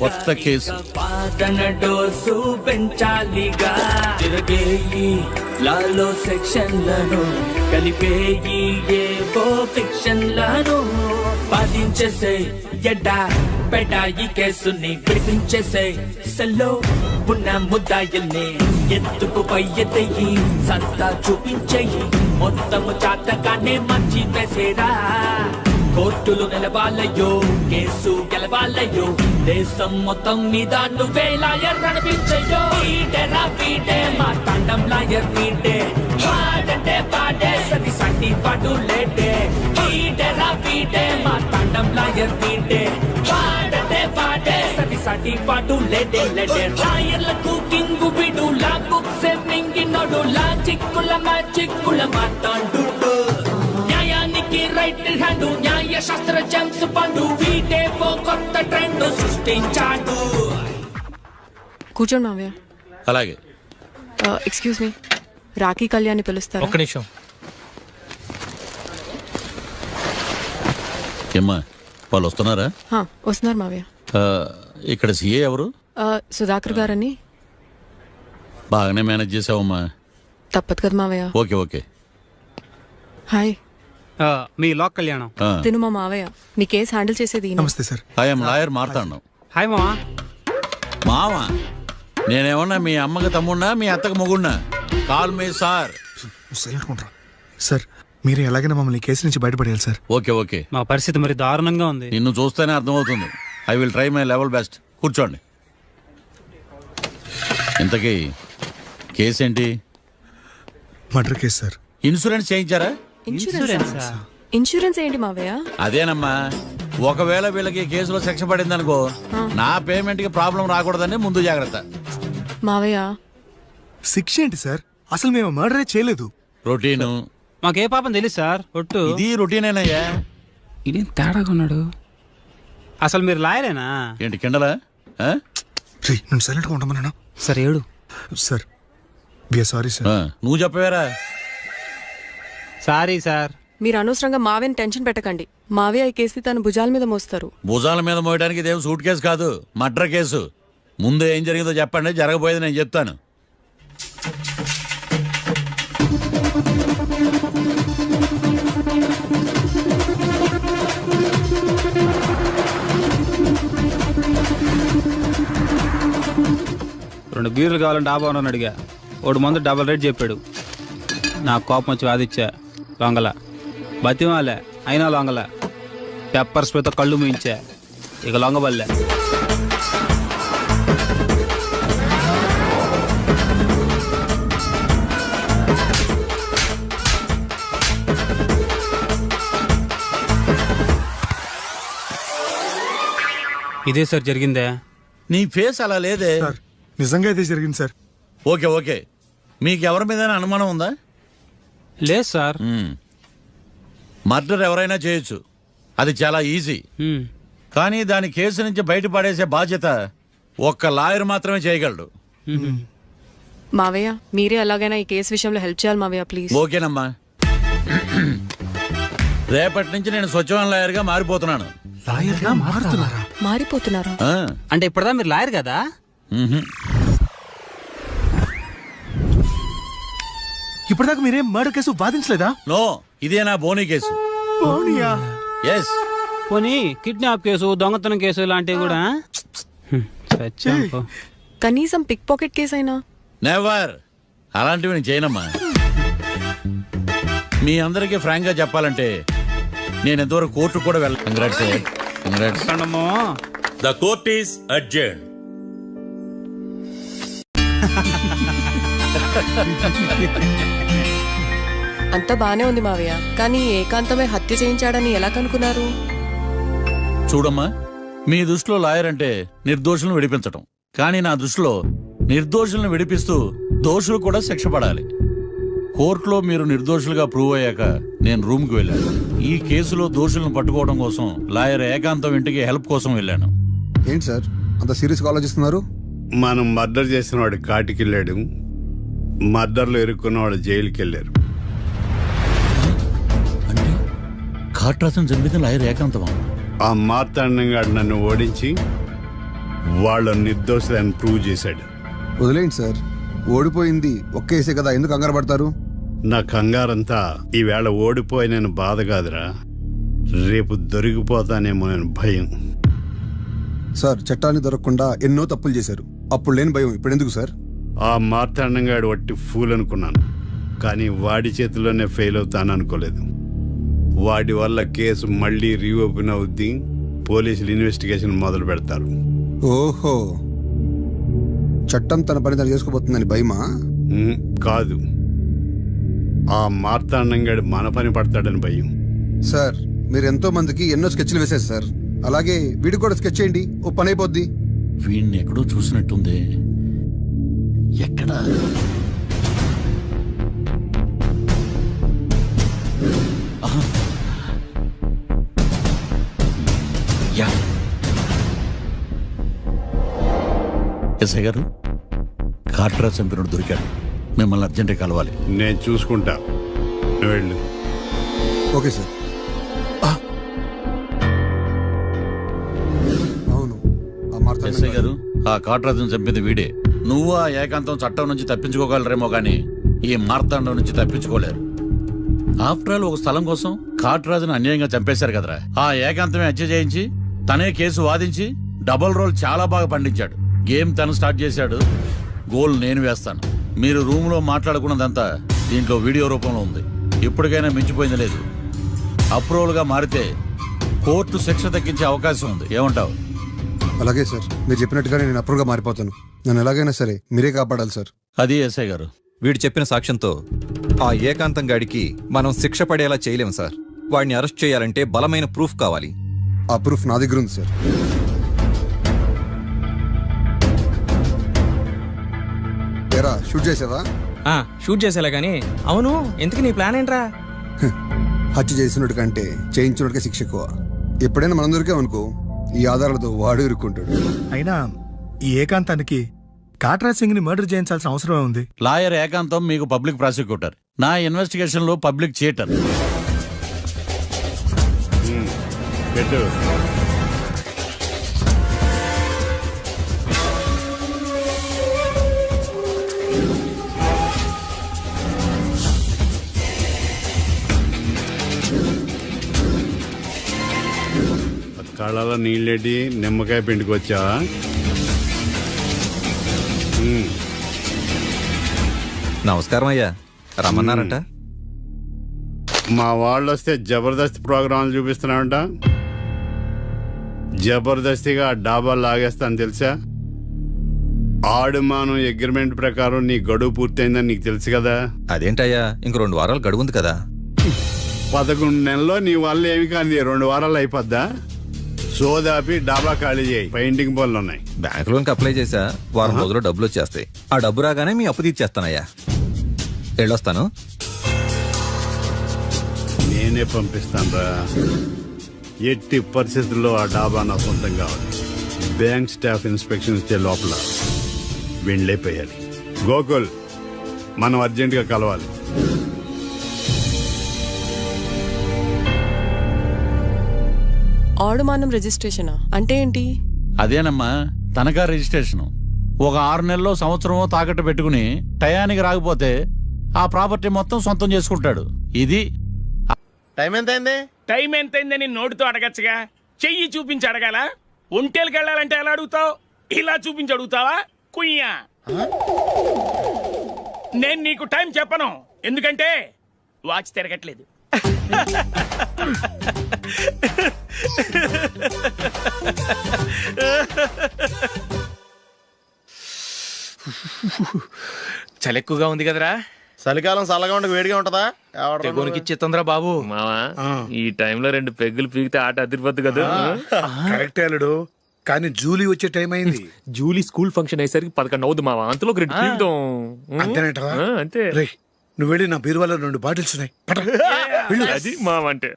కొత్త case పాటన dose పెంచాలిగా తిరగేయి లాలో సెక్షన్లను కలిపేయి ఏవో ఫిక్షన్లను బాధించేసే ఎడా పెడా ఈ కేసుని విడిపించేసే సెల్లో ఉన్న ముద్దాయిల్ని ఎత్తుకు పై ఎత్తయి సత్తా చూపించేయి మొత్తము చాతగానే మంచి వేసేరా కోర్టులు నిలవాలయ్యో కేసు గెలవాలయ్యో దేశం మొత్తం మీద నువ్వే లాయర్ నడిపించయ్యో వీడేరా వీడే మా తండం లాయర్ వీడే పాడంటే పాడే సది సటి పాడు లేటే వీడేరా వీడే మా తండం లాయర్ వీడే పాడంటే పాడే సది సటి పాడు లేటే లేటే లాయర్లకు కింగు బిడు లా బుక్స్ మింగినోడు లా చిక్కుల మాతాండు రైట్ హ్యాండ్ న్యాయ శాస్త్ర జెమ్స్ పండు వీటే ఓ కొత్త ట్రెండ్ సృష్టించాడు. కూర్చోండి మావయ్య. అలాగే. ఎక్స్క్యూజ్ మీ, రాఖీ కళ్యాణ్ పిలుస్తారు. ఒక్క నిమిషం. ఏమ్మా వాళ్ళు వస్తున్నారా? వస్తున్నారు మావయ్య. ఇక్కడ సీఏ ఎవరు? సుధాకర్ గారని. బాగానే మేనేజ్ చేసావమ్మా. తప్పదు కదా మావయ్య. Okay okay. హాయ్. మీ లోక్ కళ్యాణం. తిను మా మావయ్య. మీ కేసు హ్యాండిల్ చేసేది. నమస్తే sir. I'm lawyer Martandam. Hi మావా. మావా నేనేమన్నా మీ అమ్మకి తమ్ముడినా మీ అత్తకు మొగుడినా? Call me sir. సార్ మీరు ఎలాగైనా మమ్మల్ని కేసు నుంచి బయటపడేయాలి సార్. Okay okay. మా పరిస్థితి మరి దారుణంగా ఉంది. నిన్ను చూస్తేనే అర్థమవుతుంది. I will try my level best. కూర్చోండి. ఇంతకీ కేసు ఏంటి? Murder case sir. ఇన్సూరెన్స్ చేయించారా? ఇన్సూరెన్స్ ఏంటి మావయ్య? అదేనమ్మా, ఒకవేళ వీళ్ళకి కేసులో శిక్ష పడింది అనుకో, నా పేమెంట్ కి ప్రాబ్లం రాకూడదని ముందు జాగ్రత్త. మావయ్య శిక్ష ఏంటి సార్? అసలు మేము మర్డరే చేయలేదు. రొటీను. మాకే పాపం తెలుసు సార్. ఒట్టు ఇది రొటీనేనయ్యా. ఇదేం తేడాగా ఉన్నాడు. అసలు మీరు లాయరేనా? ఏంటి కిండలా? నేను సైలెంట్ గా ఉండమన్నా. సార్ ఏడు సార్. We are sorry sir. నువ్వు చెప్పవేరా? Sorry sir. మీరు అనవసరంగా మావయ్యని టెన్షన్ పెట్టకండి. మావయ్య ఈ కేసు తన భుజాల మీద మోస్తారు. భుజాల మీద మోయడానికి ఇదేం సూట్ కేసు కాదు, మర్డర్ కేసు. ముందు ఏం జరిగిందో చెప్పండి, జరగబోయేది నేను చెప్తాను. రెండు బీర్లు కావాలని డాబా అని అడిగా. ఓడు మందు డబల్ రేట్ చెప్పాడు. నా కోపం వచ్చి వాదిచ్చా. లొంగల బతిమాలే, అయినా లొంగల. పెప్పర్ స్ప్రేతో కళ్ళు మూయించా. ఇక లొంగబల్లే. ఇదే సార్ జరిగిందే. నీ ఫేస్ అలా లేదే. సార్ నిజంగా ఇదే జరిగింది సార్. Okay okay. మీకు ఎవరి మీద అనుమానం ఉందా? లేదు సార్. మర్డర్ ఎవరైనా చేయొచ్చు, అది చాలా ఈజీ. కానీ దాని కేసు నుంచి బయటపడేసే బాధ్యత ఒక్క లాయర్ మాత్రమే చేయగలడు. మావయ్య మీరే ఎలాగైనా ఈ కేసు విషయంలో హెల్ప్ చేయాలి మావయ్య, ప్లీజ్. ఓకేనమ్మా. రేపటి నుంచి నేను స్వచ్ఛమైన లాయర్ గా మారిపోతున్నాను. మారిపోతున్నారా? అంటే ఇప్పుడుదా మీరు లాయర్ కదా? ఇప్పటిదాకా మీరేం మర్డర్ కేసు వాదించలేదా? నో, ఇదే నా బోనీ కేసు. ఎస్. పోనీ కిడ్నాప్ కేసు, దొంగతనం కేసు ఇలాంటివి కూడా. కనీసం పిక్ పాకెట్ కేసు అయినా? నెవర్. అలాంటివి నేను చేయనమ్మా. మీ అందరికీ ఫ్రాంక్ గా చెప్పాలంటే నేను ఎంతవరకు కోర్టు కూడా వెళ్ళాను. Congrats. The court is adjourned. అంతా బానే ఉంది మావయ్య, కానీ ఏకాంతమే హత్య చేయించాడని ఎలా కనుక్కున్నారు? చూడమ్మా, మీ దృష్టిలో లాయర్ అంటే నిర్దోషులను విడిపించటం, కానీ నా దృష్టిలో నిర్దోషులను విడిపిస్తూ దోషులు కూడా శిక్ష పడాలి. కోర్టులో మీరు నిర్దోషులుగా ప్రూవ్ అయ్యాక నేను రూమ్కి వెళ్ళాను. ఈ కేసులో దోషులను పట్టుకోవడం కోసం లాయర్ ఏకాంతం ఇంటికి హెల్ప్ కోసం వెళ్ళాను. ఏంటి సార్ అంత సీరియస్గా ఆలోచిస్తున్నారు? మనం మర్డర్ చేసిన వాడు కాటికి వెళ్ళాడు, మర్డర్లో ఇరుక్కున్న వాడు జైలుకి వెళ్ళారు. అంటే కాట్రాసం చంపితే లాయర్ ఏకాంతమా? ఆ మార్తాండంగాడు నన్ను ఓడించి వాళ్ళ నిర్దోషులను ప్రూవ్ చేశాడు. వదిలేండి సార్, ఓడిపోయింది ఒక్కేసే కదా, ఎందుకు కంగారు పడతారు? నా కంగారంతా ఈవేళ ఓడిపోయిన బాధ కాదురా, రేపు దొరికిపోతానేమో నేను భయం. సార్, చట్టాన్ని దొరకకుండా ఎన్నో తప్పులు చేశారు, అప్పుడు లేని భయం ఇప్పుడు ఎందుకు సార్? ఆ మార్తాండంగాడు వట్టి ఫూల్ అనుకున్నాను, కానీ వాడి చేతిలోనే ఫెయిల్ అవుతాను అనుకోలేదు. వాడి వల్ల కేసు మళ్ళీ రీఓపెన్ అవుద్ది, పోలీసులు ఇన్వెస్టిగేషన్ మొదలు పెడతారు. ఓహో, చట్టం తన పని తను చేసుకోబోతుందని భయమా? కాదు, ఆ మార్తాండంగాడు మన పని పడతాడని భయం. సార్, మీరు ఎంతో మందికి ఎన్నో స్కెచ్లు వేశారు సార్, అలాగే వీడికి కూడా స్కెచ్ చేయండి, ఓ పని అయిపోద్ది. వీడిని ఎక్కడో చూసినట్టుంది. ఎక్కడా? ఆహా. యా. ఎస్ఐ గారు, కార్టరా చంపినోడు దొరికాడు, మిమ్మల్ని అర్జెంట్గా కలవాలి. నేను చూసుకుంటా, నువ్వు వెళ్ళు. Okay sir. అవును, ఆ ఎస్ఐ మార్తాండం గారు, ఆ కాట్రాజును చంపింది వీడే. నువ్వు ఆ ఏకాంతం చట్టం నుంచి తప్పించుకోగలరేమో కానీ ఈ మార్తాండం నుంచి తప్పించుకోలేరు. ఆఫ్టర్ ఆల్ ఒక స్థలం కోసం కాట్రాజును అన్యాయంగా చంపేశారు కదరా. ఆ ఏకాంతమే హత్య చేయించి తనే కేసు వాదించి డబుల్ రోల్ చాలా బాగా పండించాడు. గేమ్ తను స్టార్ట్ చేశాడు, గోల్ నేను వేస్తాను. మీరు రూమ్లో మాట్లాడుకున్నదంతా దీంట్లో వీడియో రూపంలో ఉంది. ఇప్పటికైనా మించిపోయింది లేదు. అప్రూవల్గా మారితే కోర్టు శిక్ష తగ్గించే అవకాశం ఉంది. ఏమంటావు? అలాగే సార్, మీరు చెప్పినట్టుగానే నేను అప్రూవ్గా మారిపోతాను. నన్ను ఎలాగైనా సరే మీరే కాపాడాలి సార్. అది ఎస్ఐ గారు. వీడు చెప్పిన సాక్ష్యంతో ఆ ఏకాంతం గాడికి మనం శిక్ష పడేలా చేయలేం సార్. వాడిని అరెస్ట్ చేయాలంటే బలమైన ప్రూఫ్ కావాలి. ఆ ప్రూఫ్ నా దగ్గర ఉంది సార్. ఏరా, షూట్ చేసావా? షూట్ చేసేలా గానీ. అవును, ఎందుకు నీ ప్లాన్ ఏంట్రా? హత్య చేసినట్టు కంటే చేయించినట్టుగా శిక్ష ఎక్కువ. ఎప్పుడైనా మనం దొరికామనుకో, ఈ ఆధారాలతో వాడు ఇరుక్కుంటాడు. అయినా ఈ ఏకాంతానికి కాట్రా సింగ్ ని మర్డర్ చేయించాల్సిన అవసరమే ఉంది. లాయర్ ఏకాంతం మీకు పబ్లిక్ ప్రాసిక్యూటర్, నా ఇన్వెస్టిగేషన్ లో పబ్లిక్ చీటర్. పెట్టు. కళ్ళలో నీళ్ళెడ్డి నిమ్మకాయ పిండుకొచ్చావా? నమస్కారం అయ్యా, రమ్మన్నారంట. మా వాళ్ళు వస్తే జబర్దస్త్ ప్రోగ్రాంలు చూపిస్తున్నావంట. జబర్దస్తిగా డాబా లాగేస్తాను తెలుసా? ఆడుమాను అగ్రిమెంట్ ప్రకారం నీ గడువు పూర్తయిందని నీకు తెలుసు కదా. అదేంటయ్యా, ఇంక 2 వారాలు గడువు ఉంది కదా. 11 నెలల్లో నీ వల్ల ఏమి కానీ 2 వారాలు అయిపోద్దా? సోదాపి డాబా ఖాళీ చేయి, పెయింటింగ్ పనులు ఉన్నాయి. బ్యాంక్ లోన్కి అప్లై చేశా, వారం రోజుల్లో డబ్బులు వచ్చేస్తాయి. ఆ డబ్బు రాగానే మీ అప్పు తీర్చేస్తానయ్యా. వెళ్ళొస్తాను. నేనే పంపిస్తానురా. ఎట్టి పరిస్థితుల్లో ఆ డాబా నా సొంతం కావాలి. బ్యాంక్ స్టాఫ్ ఇన్స్పెక్షన్ ఇచ్చే లోపల వెళ్ళైపోయాలి. గోకుల్, మనం అర్జెంటుగా కలవాలి. ఆడుమానం రిజిస్ట్రేషనా అంటే ఏంటి? అదేనమ్మా, తనఖా రిజిస్ట్రేషన్. ఒక 6 నెలల్లో సంవత్సరమో తాకట్టు పెట్టుకుని టయానికి రాకపోతే ఆ ప్రాపర్టీ మొత్తం సొంతం చేసుకుంటాడు. ఇది టైం ఎంతైంది? టైం ఎంతైందని నోటితో అడగచ్చుగా, చెయ్యి చూపించి అడగాల? ఒంటేలకు వెళ్ళాలంటే ఎలా అడుగుతావు? ఇలా చూపించి అడుగుతావా? కుయ్యా. నేను నీకు టైం చెప్పను, ఎందుకంటే వాచ్ తిరగట్లేదు. చలి ఎక్కువగా ఉంది కదరా. చలికాలం చల్లగా ఉండక వేడిగా ఉంటదా? తెగోనికి ఇచ్చేస్తుందిరా బాబు. మావా, ఈ టైంలో 2 పెగ్గులు పీకితే ఆట అదిరిపోద్దు కదా. కరెక్టే అల్లుడు, కానీ జూలీ వచ్చే టైం అయింది. జూలీ స్కూల్ ఫంక్షన్ అయ్యేసరికి 11 అవుద్దు మావా, అంతలో 2 పీకుతాం. అంతేనేటవా? అంతే. రేయ్, నువ్వు వెళ్ళి నా బీరువాలో 2 బాటిల్స్ ఉన్నాయి, పట. వెళ్ళు. అది మావా అంటే.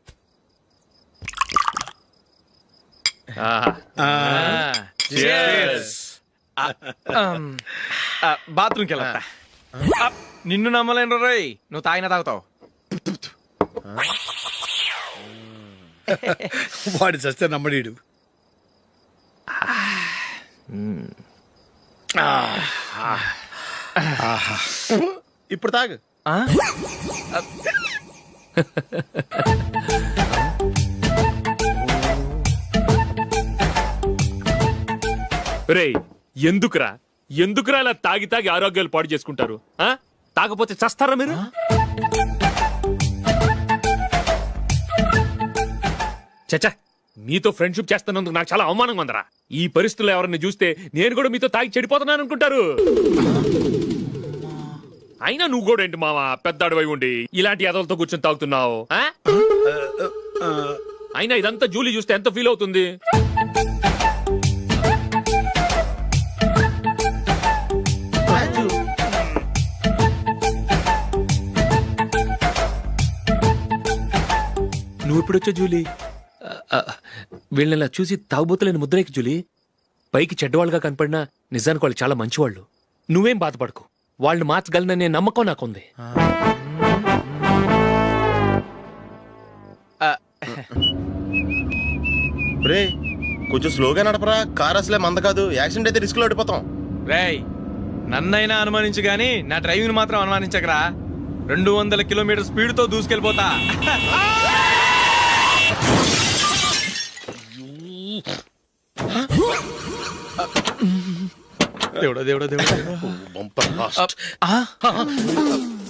బాత్రూమ్కి వెళ్ళా. నిన్ను నమ్మలేను రోయ్, నువ్వు తాగినా తాగుతావు. వాడి చస్తే నమ్మడీడు. ఇప్పుడు తాగు. రేయ్ ఎందుకురా ఇలా తాగి తాగి ఆరోగ్యాలు పాడు చేసుకుంటారు? ఆ తాగపోతే చస్తారా మీరు? చచ్చా, మీతో ఫ్రెండ్షిప్ చేస్తున్నందుకు నాకు చాలా అవమానంగా ఉందరా. ఈ పరిస్థితుల్లో ఎవరిని చూస్తే నేను కూడా మీతో తాగి చెడిపోతున్నాను అనుకుంటారు. అయినా నువ్వు కూడా ఏంటి మావా, పెద్ద అడవై ఉండి ఇలాంటి ఎదలతో కూర్చొని తాగుతున్నావు? ఆ? అయినా ఇదంతా జూలీ చూస్తే ఎంత ఫీల్ అవుతుంది? నువ్వు ఎప్పుడొచ్చా జూలీ? వీళ్ళని చూసి తాగుబోతులేని ముద్రేకి జూలీ. పైకి చెడ్డవాళ్ళుగా కనపడినా నిజానికి వాళ్ళు చాలా మంచివాళ్ళు. నువ్వేం బాధపడకు, వాళ్ళని మార్చగలననే నమ్మకం నాకుంది. రే కొంచెం స్లోగా నడపరా, కార్ అసలే మంద కాదు. యాక్సిడెంట్ అయితే రిస్క్ లో ఓడిపోతాం. రేయ్ నన్నైనా అనుమానించు గాని నా డ్రైవింగ్ మాత్రం అనుమానించకరా. 200 కిలోమీటర్ స్పీడ్ తో దూసుకెళ్ళిపోతా. దేవుడా దేవుడా దేవుడా.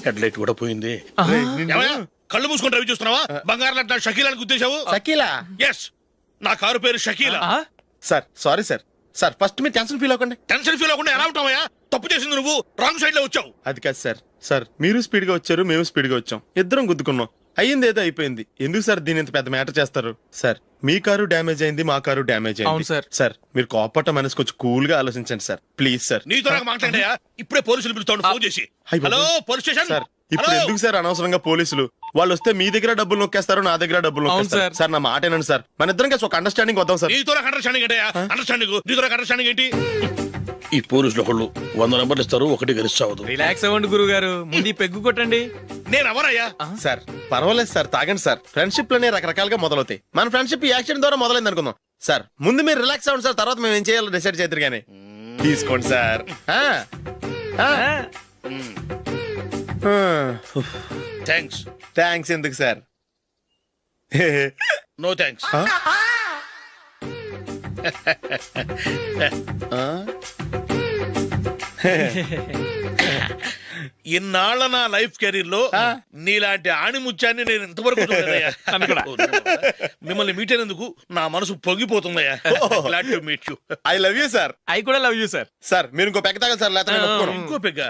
హెడ్ లైట్ కూడా పోయింది. ఏమయ్యా, కళ్ళు మూసుకొని డ్రైవ్ చూస్తున్నావా? బంగారం లాంటి షకీలాని గుద్దేశావు. షకీలా? ఎస్, నా కారు పేరు Shakeela. Sir sorry sir. Sir first మీరు టెన్షన్ ఫీల్ అవ్వకండి. టెన్షన్ ఫీల్ అవ్వకుండా ఎలా ఉంటావయ్యా? తప్పు చేసింది నువ్వు, రాంగ్ సైడ్ లో వచ్చావు. అది కాదు సార్. సార్ మీరు స్పీడ్ గా వచ్చారు, మేము స్పీడ్ గా వచ్చాం, ఇద్దరం గుద్దుకున్నాం. అయ్యింది ఏదో అయిపోయింది. ఎందుకు సార్ దీని ఇంత పెద్ద మ్యాటర్ చేస్తారు? సార్ మీ కారు డ్యామేజ్ అయింది, మా కారు డ్యామేజ్ అవును అయింది. సార్. సార్ మీరు కోపట్ట మనసు కొంచెం కూల్ గా ఆలోచించండి సార్, ప్లీజ్ సార్. నీతో నాకు మాట్లాడయా? ఇప్పుడే పోలీసులు పిలుస్తాను, ఫోన్ చేసి. Hello police station. సార్ ఇప్పుడు ఎందుకు సార్ అనవసరంగా పోలీసులు? వాళ్ళు వస్తే మీ దగ్గర డబ్బులు నొక్కేస్తారు, నా దగ్గర డబ్బులు నొక్కేస్తారు. సార్ నా మాట ఏనండి సార్, మన ఇద్దరం కలిసి ఒక అండర్స్టాండింగ్ వద్దాం సార్. నీతో నాకు అండర్స్టాండింగ్ ఏంటయ్యా? అండర్స్టాండింగ్ నీతో నాకు అండర్స్టాండింగ్ ఏంటి? ఈ పోలీసులు ఒకళ్ళు 100 నెంబర్లు ఇస్తారు, ఒకటి గెలిచావదు. రిలాక్స్ అవ్వండి గురువు గారు, ముందు ఈ పెగ్గు కొట్టండి. నేను ఎవరయ్యా? సార్ పర్వాలేదు సార్, తాగండి సార్. ఫ్రెండ్షిప్ లోనే రకరకాలుగా మొదలవుతాయి. మన ఫ్రెండ్షిప్ ఈ యాక్సిడెంట్ ద్వారా మొదలైంది అనుకుందాం. సార్ ముందు మీరు రిలాక్స్ అవ్వండి సార్, తర్వాత మేము ఏం చేయాలో డిసైడ్ చేద్దరు కానీ. తీసుకోండి సార్. థ్యాంక్స్. థ్యాంక్స్ ఎందుకు సార్? No thanks. ఇన్నాళ్ళ నా లైఫ్ కెరీర్ లో నీలాంటి ఆణిముత్యాన్ని నేను ఇంతవరకు చూడలేదయ్యా. మిమ్మల్ని మీట్ అయినందుకు నా మనసు పొంగిపోతుందయ్యా. Glad to meet you. I love you sir. I కూడా లవ్ యూ సార్. సార్ మీరు ఇంకో పెక్క తాగండి సార్, లేకపోతే నేను ఒప్పుకోను. ఇంకో పెగ్గ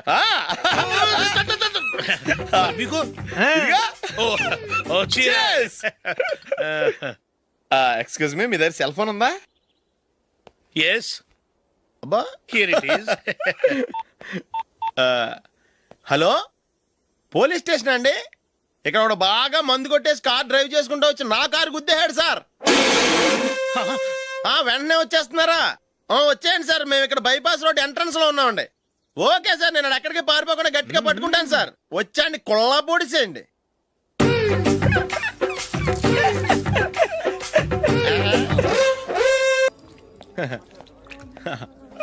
మీకు? ఎక్స్క్యూజ్ మీ, మీ దగ్గర సెల్ ఫోన్ ఉందా? ఎస్, అబ్బా here it is. Hello police station అండి. ఇక్కడ ఒకడు బాగా మందు కొట్టేసి కార్ డ్రైవ్ చేసుకుంటూ వచ్చి నా కారు గుద్దేశాడు సార్. వెంటనే వచ్చేస్తున్నారా? వచ్చేయండి సార్, మేము ఇక్కడ బైపాస్ రోడ్ ఎంట్రన్స్ లో ఉన్నామండి. ఓకే సార్, నేను ఎక్కడికి పారిపోకుండా గట్టిగా పట్టుకుంటాను సార్. వచ్చాండి, కుళ్ళ పొడిసేయండి.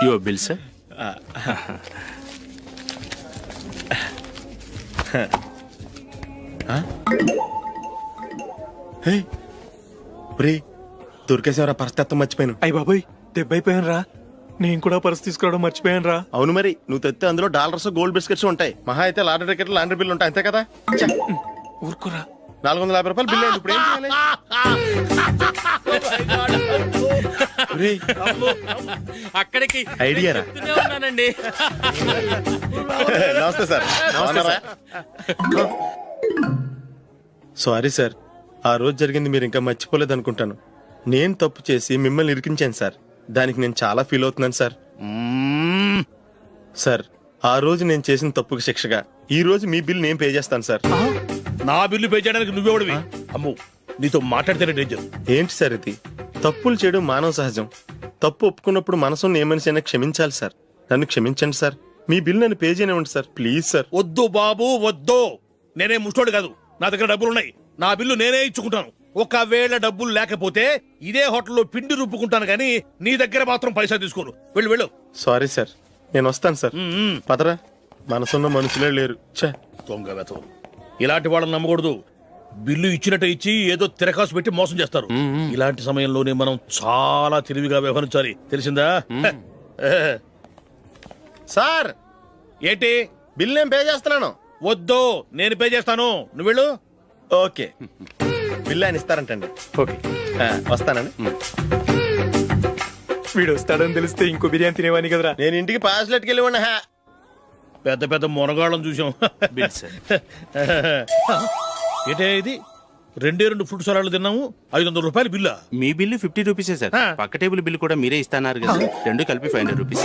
Your bill sir. దొరికేసేవరా, పరిస్థితి మర్చిపోయాను. అయ్య బాబాయ్, దెబ్బైపోయాను రా. నేను కూడా పర్స్ తీసుకురావడం మర్చిపోయాను రా. అవును మరి, నువ్వు తెస్తే అందులో డాలర్స్ గోల్డ్ బిస్కెట్స్ ఉంటాయి. మహా అయితే లాటరీ టికెట్ లాండ్రీ బిల్లు ఉంటాయి, అంతే కదా? ఊరుకురా. 450 రూపాయలు బిల్లు అయింది. ఇప్పుడు ఏం చేయాలి? అక్కడికి ఐడియా రా. ఉన్నానండి. నమస్తే సార్. సారీ సార్, ఆ రోజు జరిగింది మీరు ఇంకా మర్చిపోలేదు అనుకుంటాను. నేను తప్పు చేసి మిమ్మల్ని ఇరికించాను సార్, దానికి నేను చాలా ఫీల్ అవుతున్నాను సార్. సార్ ఆ రోజు నేను చేసిన తప్పుకి శిక్షగా ఈ రోజు మీ బిల్ నేను పే చేస్తాను సార్. నా బిల్లు పే చేయడానికి నువ్వెవడివి? అమ్మో, నీతో మాట్లాడితేనే డేంజర్. ఏంటి సార్ ఇది? తప్పులు చేయడం మానవ సహజం. తప్పు ఒప్పుకున్నప్పుడు మనసుని ఏ మనిషి అయినా క్షమించాలి సార్. నన్ను క్షమించండి సార్, మీ బిల్ నన్ను పే చేయనివ్వండి సార్, ప్లీజ్ సార్. వద్దు బాబు వద్దు, నేనే ముష్టోడు కాదు. నా దగ్గర డబ్బులు ఉన్నాయి, నా బిల్లు నేనే ఇచ్చుకుంటాను. ఒకవేళ డబ్బులు లేకపోతే ఇదే హోటల్లో పిండి రుబ్బుకుంటాను కానీ నీ దగ్గర మాత్రం పైసా తీసుకోను. వెళ్ళు వెళ్ళు. సారీ సార్, నేను వస్తాను సార్. పదరా, మనసున్న మనుషులే లేరు. ఛే, దొంగ వెతవు. ఇలాంటి వాళ్ళని నమ్మకూడదు. బిల్లు ఇచ్చినట్టు ఇచ్చి ఏదో తిరకాసు పెట్టి మోసం చేస్తారు. ఇలాంటి సమయంలోనే మనం చాలా తెలివిగా వ్యవహరించాలి, తెలిసిందా? సార్ ఏంటి? బిల్ నేను పే చేస్తున్నాను. వద్దు, నేను పే చేస్తాను, నువ్వు వెళ్ళు. ఓకే, బిల్ ఆయన ఇస్తారంటండి. ఓకే, వస్తానండి. వీడు వస్తాడని తెలిస్తే ఇంకో బిర్యానీ తినేవాని కదరా. నేను ఇంటికి పాస్లెట్కి వెళ్ళి ఉన్నా. పెద్ద పెద్ద మునగాళ్ళం చూసాం. ఏంటే ఇది? 2 ఫుడ్ సలాడ్లు తిన్నాము, 500 రూపాయలు బిల్లా? మీ బిల్లు 50 రూపీసే సార్. పక్క టేబుల్ బిల్లు కూడా మీరే ఇస్తాన్నారు కదా, రెండు కలిపి 500 రూపీస్.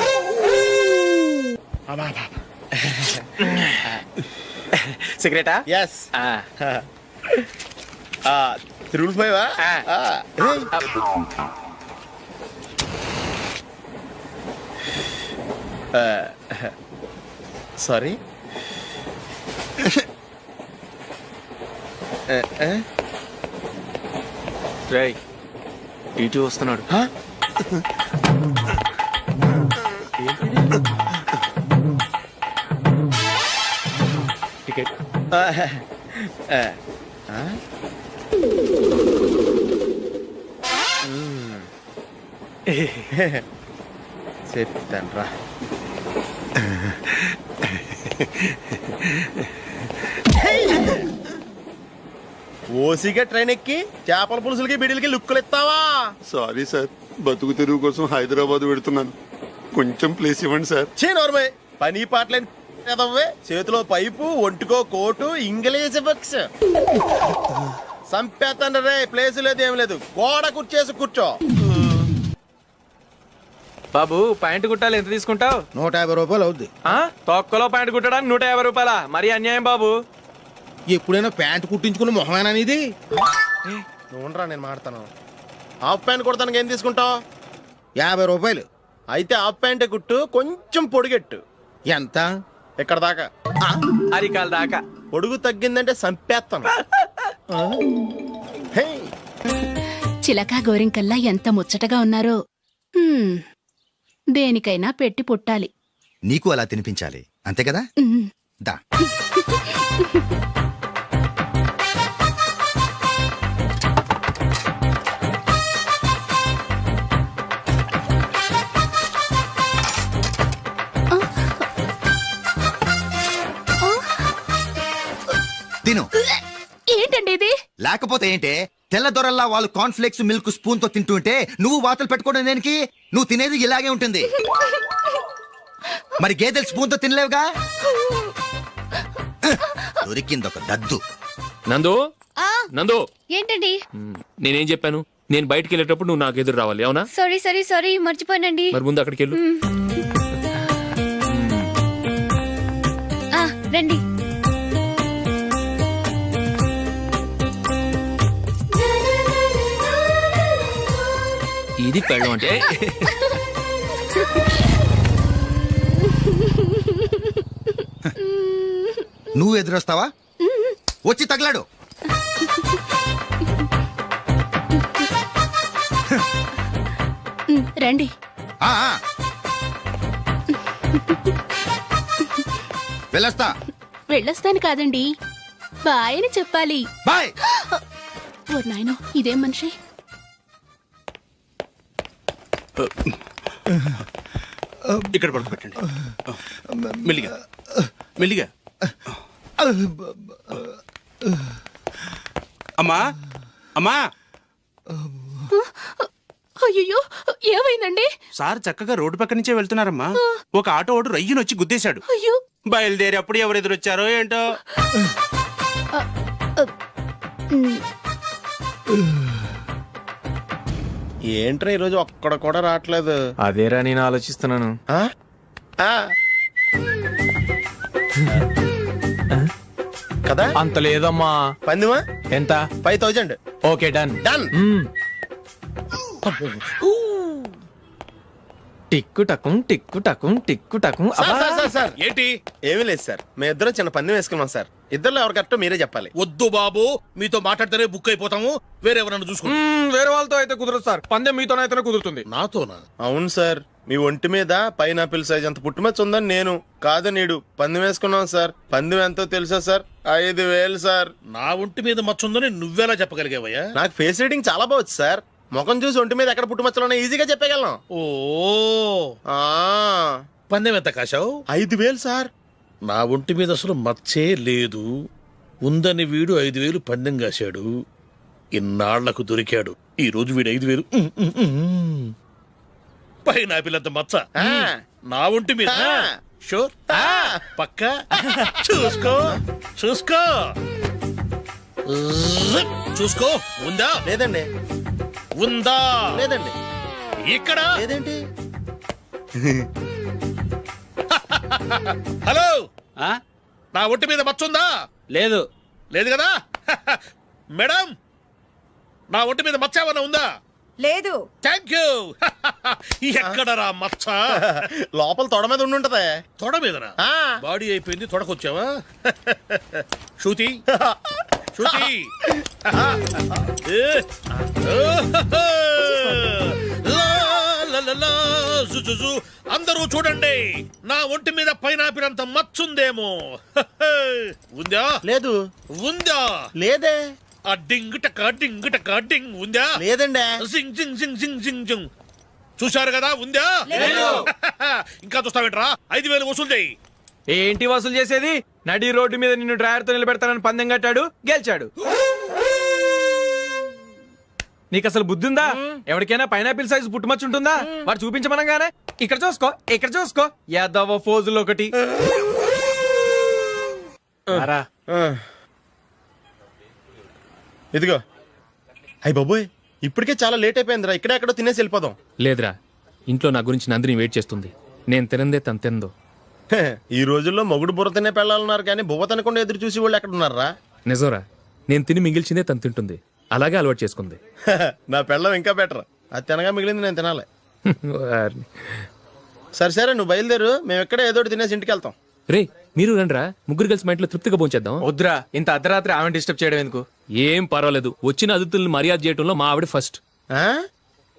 సిగరెటా? ఎస్. 355. సారీ. రేయ్, ఇటు వస్తున్నాడు. టికెట్. చెప్తాను రా. ఓసిగా ట్రైన్ ఎక్కి చేపల పులుసులకి బిడిలకి లుక్కులు ఇస్తావా? సారీ సార్, బతుకు తెరువు కోసం హైదరాబాద్ పెడుతున్నాను, కొంచెం ప్లేస్ ఇవ్వండి సార్. నోర్మే, పని పాటలేని ఎదవ్వే. చేతిలో పైపు, ఒంటికో కోటు, ఇంగ్లీష్ బుక్స్. సంపేతండ్రి రే, ప్లేస్ లేదు ఏం లేదు, గోడ కుర్చేసి కూర్చో. బాబు, ప్యాంట్ కుట్టాలి, ఎంత తీసుకుంటావు? 150 రూపాయలు అవుద్ది. తొక్కలో ప్యాంట్ కుట్టడానికి 150 రూపాయల? మరి అన్యాయం బాబు. ఎప్పుడైనా ప్యాంట్ కుట్టించుకున్న మొహమేనా ఇది? నువ్వురా, నేను మాడతాను. హాఫ్ ప్యాంట్ కుడతానికి ఏం తీసుకుంటావు? 50 రూపాయలు. అయితే హాఫ్ ప్యాంటే కుట్టు, కొంచెం పొడిగెట్టు. ఎంత? ఎక్కడ దాకా? అరికాల దాకా. పొడుగు తగ్గిందంటే సంపేస్తాను. చిలకా గోరింకల్లా ఎంత ముచ్చటగా ఉన్నారో. దేనికైనా పెట్టి పుట్టాలి. నీకు అలా తినిపించాలి, అంతే కదా? దా. తిను. ఏంటండి ఇది? లేకపోతే ఏంటే, తెల్ల దొరల్లా వాళ్ళు కార్న్ఫ్లేక్స్ మిల్క్ స్పూన్ తో తింటుంటే నువ్వు వాతలు పెట్టుకోవడం దేనికి? నువ్వు తినేది ఇలాగే ఉంటుంది. మరి గేదెలు స్పూన్ తో తినలేవుగా. దొరికిందొక దద్దు. నందు, నందు, ఏంటండి? నేనేం చెప్పాను? నేను బయటికి వెళ్ళేటప్పుడు నువ్వు నాకు ఎదురు రావాలి, అవునా? సారీ మర్చిపోయానండి. మరి ముందు అక్కడికి వెళ్ళు. రండి. ఇది పెళ్ళం అంటే. నువ్వు ఎదురొస్తావా? వచ్చి తగలాడు. రండి. వెళ్ళొస్తాను కాదండి, బాయ్ అని చెప్పాలి. బాయ్. ఓ నాయనో, ఇదేం మనిషి? ఇక్కడ పడుకోబెట్టండి. మెల్లిగా మెల్లిగా. అమ్మా, అమ్మా. అయ్యో, ఏమైందండి? సార్ చక్కగా రోడ్డు పక్క నుంచే వెళ్తున్నారమ్మా. ఒక ఆటో ఓడు రయ్యను వచ్చి గుద్దేశాడు. అయ్యో. బయలుదేరి అప్పుడు ఎవరు ఎదురొచ్చారో ఏంటో. ఏంట్రా ఈరోజు ఒక్కడ కూడా రావట్లేదు? అదేరా నేను ఆలోచిస్తున్నాను. కదా అంత లేదమ్మా. పందిమా ఎంత? 5000. Okay, done. డన్. టిక్కు టకుం టిక్కు టకుం టిక్కు టకుం సార్ ఏంటి? ఏమీ లేదు సార్ మేము ఇద్దరం చిన్న పందెం వేసుకున్నాం సార్ ఇద్దరు ఎవరు కరెక్టో మీరే చెప్పాలి. వద్దు బాబు, మీతో మాట్లాడితేనే బుక్ అయిపోతాము. వేరే ఎవరన్నా చూసుకోండి. వేరే వాళ్ళతో అయితే కుదరదు సార్, పందెం మీతోనైతేనే కుదురుతుంది. నాతోనా? అవును సార్, మీ ఒంటి మీద పైనాపిల్ సైజ్ అంత పుట్టుమచ్చ ఉందని నేను కాదు నీడు పందెం వేసుకున్నాం సార్. పందెం ఎంతో తెలుసా సార్? 5,000 సార్. నా ఒంటి మీద మచ్చ ఉందని నువ్వెలా చెప్పగలిగావయ్యా? నాకు ఫేస్ రీడింగ్ చాలా బాగుంది సార్. ముఖం చూసి ఒంటి మీద ఎక్కడ పుట్టుమచ్చలో ఈజీగా చెప్పగలం. ఓ, పందెం ఎంత కాశావు? 5,000 సార్. నా ఒంటి మీద అసలు మచ్చే లేదు. ఉందని వీడు 5,000 పందెం కాశాడు. ఇన్నాళ్లకు దొరికాడు. ఈ రోజు వీడు 5,000. పైనాపిల్ అంత మచ్చ నా ఒంటి మీద. షూర్? పక్క చూసుకో చూసుకో చూసుకో. ఉందా? లేదండి. ఉందా? లేదండి. ఇక్కడ లేదేంటి? హలో, నా ఒంటి మీద మచ్చ ఉందా? లేదు. లేదు కదా? మేడం, నా ఒంటి మీద మచ్చ ఏమన్నా ఉందా? లేదు. Thank you. ఎక్కడరా మచ్చ? లోపల తొడ మీద ఉండుంటదే. తొడ మీదనా? బాడీ అయిపోయింది, తొడకొచ్చావా? శృతి శృతి. అందరూ చూడండి, నా ఒంటి మీద పైనాపిల్ అంత మచ్చుందేమో. ఉందా? లేదు. ఉందా? లేదే. ఆ డింగ్ టక డింగ్ టక డింగ్ ఉందా? లేదండి. జింగ్ జింగ్ జింగ్ జింగ్ జింగ్ జింగ్. చూశారు కదా? ఉందా? ఇంకా చూస్తావేంట్రా? 5,000 వసూలు చేయి. ఏంటి వసూలు చేసేది? నడి రోడ్డు మీద నిన్ను డ్రైవర్తో నిలబెడతానని పందెం కట్టాడు, గెలిచాడు. నీకు అసలు బుద్ధి ఉందా? ఎవరికైనా పైనాపిల్ సైజ్ పుట్టుమచ్చు ఉంటుందా? వాడు చూపించమనగానే ఇక్కడ చూసుకో ఇక్కడ చూసుకో యాదవ ఫోజులు ఒకటి. ఇదిగో. అయ్య బాబోయ్, ఇప్పటికే చాలా లేట్ అయిపోయిందిరా. ఇక్కడే ఎక్కడో తినేసి వెళ్ళిపోదాం. లేదురా, ఇంట్లో నా గురించి నందిని వెయిట్ చేస్తుంది. నేను తినందే తను తిందో. ఈ రోజుల్లో మొగుడు బుర్ర తినే పెళ్ళాలన్నారు కానీ బువ్వ తినకుండా ఎదురు చూసి వాళ్ళు ఎక్కడ ఉన్నారా? నిజంరా, నేను తిని మిగిల్చిందే తను తింటుంది. అలాగే అలవాటు చేసుకుంది. నా పెళ్ళం ఇంకా బెటర్. అది తినగా మిగిలింది నేను తినాలి. సరే సరే, నువ్వు బయలుదేరు. మేము ఎక్కడ ఏదో ఒకటి తినేసి ఇంటికి వెళ్తాం. రే, మీరు రండిరా, ముగ్గురు కలిసి మా ఇంట్లో తృప్తిగా పోంచేద్దాం. వద్దురా, ఇంత అర్ధరాత్రి ఆమె డిస్టర్బ్ చేయడం ఎందుకు? ఏం పర్వాలేదు, వచ్చిన అతిథులను మర్యాద చేయడంలో మా ఆవిడ ఫస్ట్.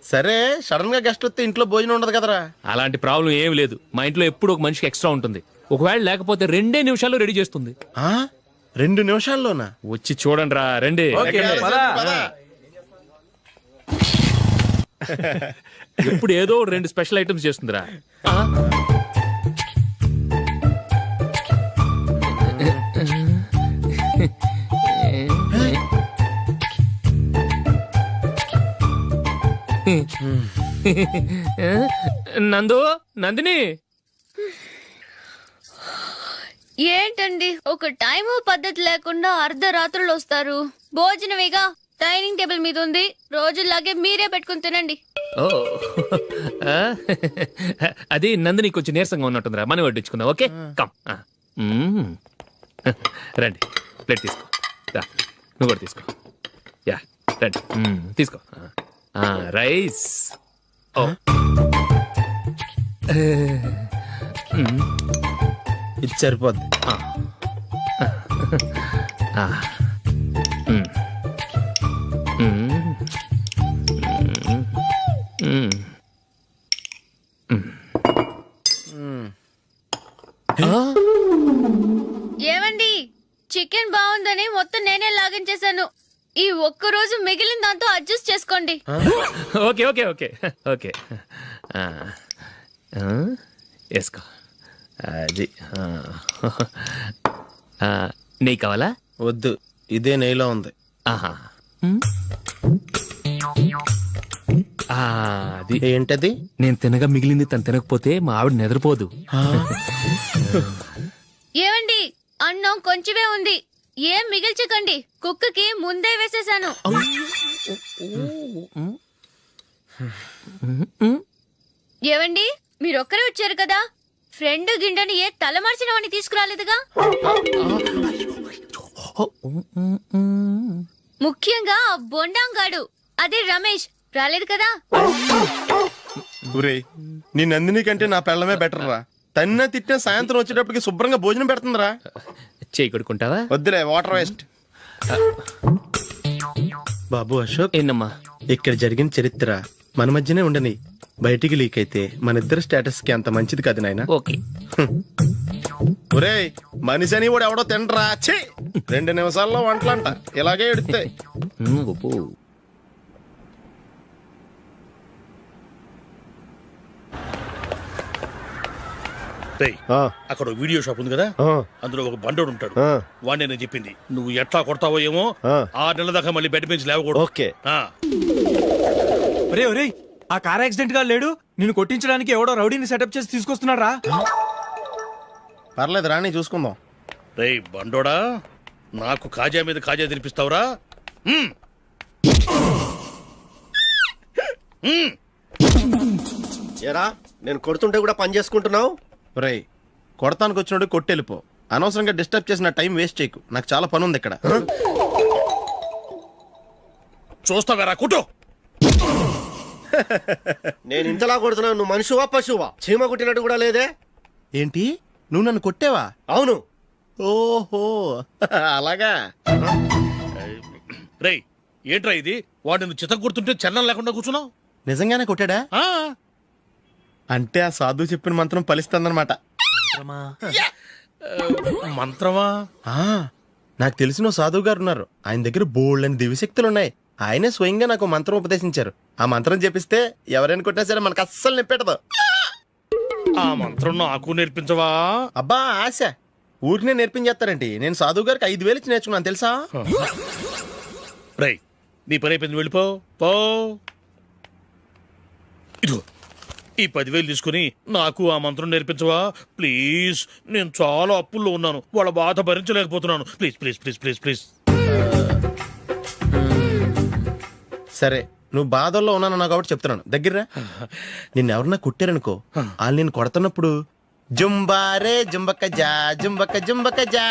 సరే, సడన్ గా గెస్ట్ వస్తే ఇంట్లో భోజనం ఉండదు కదరా? అలాంటి ప్రాబ్లం ఏం లేదు. మా ఇంట్లో ఎప్పుడు ఒక మనిషికి ఎక్స్ట్రా ఉంటుంది. ఒకవేళ లేకపోతే 2 నిమిషాల్లో రెడీ చేస్తుంది. 2 నిమిషాల్లోనా? వచ్చి చూడండి రా, రండి. ఎప్పుడు ఏదో 2 స్పెషల్ ఐటమ్స్ చేస్తుందిరా. నందు, నందిని. ఏంటండి ఒక టైము పద్ధతి లేకుండా అర్ధరాత్రులు వస్తారు? భోజనమేగా డైనింగ్ టేబుల్ మీద ఉంది, రోజుల్లాగే మీరే పెట్టుకుని తినండి. ఓ, అది నందిని కొంచెం నీరసంగా ఉన్నట్టుందిరా, మనం వడ్డించుకుందాం. Okay, come. రండి, ప్లేట్ తీసుకో. నువ్వు కూడా తీసుకో. యా, రండి, తీసుకో. రైస్. ఓ, ఇది సరిపోద్ది. ఏమండి, చికెన్ బాగుందని మొత్తం నేనే లాగించేశాను. ఈ ఒక్క రోజు మిగిలిన దాంతో అడ్జస్ట్ చేసుకోండి. ఓకే ఓకే ఓకే ఓకే, వేసుకో. అది నెయ్యి కావాలా? వద్దు, ఇదే నెయ్యిలో ఉంది. ఆహా, అది ఏంటది? నేను తినగా మిగిలింది తను తినకపోతే మా ఆవిడ నిద్రపోదు. ఏమండి, అన్నం కొంచెమే ఉంది, ఏం మిగిల్చకండి. కుక్కకి ముందే వేసేసాను. ఏవండి, మీరొక్కరే వచ్చారు కదా, ఫ్రెండ్ గిండెని ఏ తలమార్చిన వాడిని తీసుకురాలేదుగా? ముఖ్యంగా ఆ బొండాంగాడు, అదే రమేష్ రాలేదు కదా? ఒరే నీ నందిని కంటే నా పెళ్ళమే బెటర్ రా. తన్న తిట్టిన సాయంత్రం వచ్చేటప్పటికి శుభ్రంగా భోజనం పెడుతుందిరా. చేయి కొడుకుంటావా? వద్దులే, వాటర్ వేస్ట్. బాబు అశోక్, ఏంటమ్మా? ఇక్కడ జరిగిన చరిత్ర మన మధ్యనే ఉండని, బయటికి లీక్ అయితే మన ఇద్దరు స్టేటస్ కి అంత మంచిది కాదు నాయన. ఓకే. ఒరేయ్ మనిషి అని కూడా ఎవడో తినరా. ఛీ 2 నిమిషాల్లో వంటలంట ఇలాగే ఎడుతాయి. రేయ్, అక్కడ ఒక వీడియో షాప్ ఉంది కదా, అందులో ఒక బండోడు ఉంటాడు. వాడిని నేను చెప్పింది నువ్వు ఎట్లా కొడతావో ఏమో. 6 నెలల దాకా మళ్ళీ బెడ్ పెంచి లేవకూడదు. ఓకే. ఒరే ఒరే, ఆ కార్ యాక్సిడెంట్ గా లేడు, నిన్ను కొట్టించడానికి ఎవడో రౌడీని సెటప్ చేసి తీసుకొస్తున్నారా? పర్లేదు రాని చూసుకుందాం. రేయ్ బండోడా, నాకు కాజా మీద కాజా తినిపిస్తావురా? ఏరా నేను కొడుతుంటే కూడా పని చేసుకుంటున్నావు? రేయ్ కొడతానికి వచ్చినట్టు కొట్టెళ్ళిపో. అనవసరంగా డిస్టర్బ్ చేసిన టైం వేస్ట్ చేయకు, నాకు చాలా పని ఉంది ఇక్కడ. చూస్తావారా కుట్టు. నేను ఇంతలా కొడుతున్నావు, నువ్వు మనిషివా పశువా? చీమ కుట్టినట్టు కూడా లేదే. ఏంటి నువ్వు నన్ను కొట్టేవా? అవును. ఓహో అలాగా. రేయ్ ఏంట్రా ఇది? వాడు నువ్వు చిత్త గుర్తుంటే చలనం లేకుండా కూర్చున్నావు. నిజంగానే కొట్టాడా? అంటే ఆ సాధువు చెప్పిన మంత్రం ఫలిస్తుందన్నమాట. మంత్రమా? నాకు తెలిసిన సాధువు గారు ఉన్నారు, ఆయన దగ్గర బోల్డ్ అని దివ్యశక్తులు ఉన్నాయి. ఆయనే స్వయంగా నాకు మంత్రం ఉపదేశించారు. ఆ మంత్రం చెప్పిస్తే ఎవరైనా కొట్టినా సరే మనకు అస్సలు నిప్పెట్టదు. ఆ మంత్రం నాకు నేర్పించవా? అబ్బా ఆశ, ఊరినే నేర్పించేస్తారండి. నేను సాధువు గారికి 5,000 ఇచ్చి నేర్చుకున్నాను తెలుసా? రేయ్ నీ పని అయిపోయింది, వెళ్ళిపో పో. ఇదిగో ఈ 10,000 తీసుకుని నాకు ఆ మంత్రం నేర్పించవా ప్లీజ్? నేను చాలా అప్పుల్లో ఉన్నాను, వాళ్ళ బాధ భరించలేకపోతున్నాను. Please please please please please. సరే నువ్వు బాధల్లో ఉన్నాను నాకు కాబట్టి చెప్తున్నాను, దగ్గర నిన్ను ఎవరన్నా కుట్టారనుకో, వాళ్ళు నేను కొడుతున్నప్పుడు జుంబారే జుంబక జా జుంబక జుంబక జా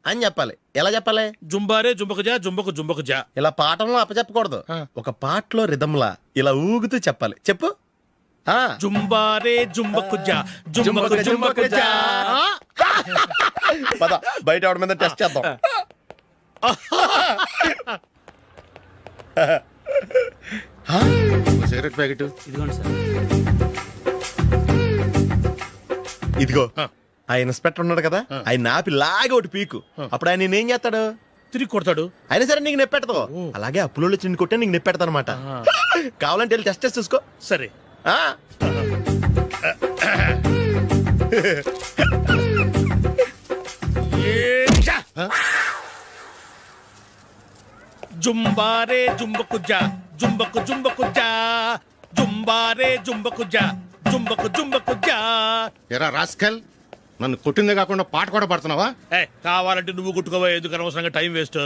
అని చెప్పాలి. ఎలా చెప్పాలి? జుంబారే జుంబక జా జుంబక జుంబక జా. ఇలా పాఠంలో అప్పచెప్పకూడదు, ఒక పాటలో రిధంలా ఇలా ఊగుతూ చెప్పాలి. చెప్పు. జుంబారే జుంబకు జా జుంబకు జుంబకు జా. పద బయట ఆవిడ మీద టెస్ట్ చేద్దాం. సిగరెట్ ప్యాకెట్ ఇదిగోండి సార్. ఇదిగో. ఆ ఇన్స్పెక్టర్ ఉన్నాడు కదా, ఆయన ఆపి లాగే ఒకటి పీకు. అప్పుడు ఆయన నేనేం చేస్తాడు? తిరిగి కొడతాడు. అయినా సరే నీకు నెప్పెడతావు. అలాగే అప్పులో చిన్న కొట్టే నీకు నెప్పెడతా అనమాట. కావాలంటే వెళ్ళి టెస్ట్ చేసి చూసుకో. సరే. జుంబారే జుంబకు జా జుంబకు జుంబకు జా జుంబారే జుంబకు జా జుంబకు జుంబకు జా. ఎరా రాస్కల్, నన్ను కొట్టిందే కాకుండా పాట కూడా పడుతున్నావా? కావాలంటే నువ్వు కొట్టుకోవా, ఎందుకు అనవసరంగా టైం వేస్ట్.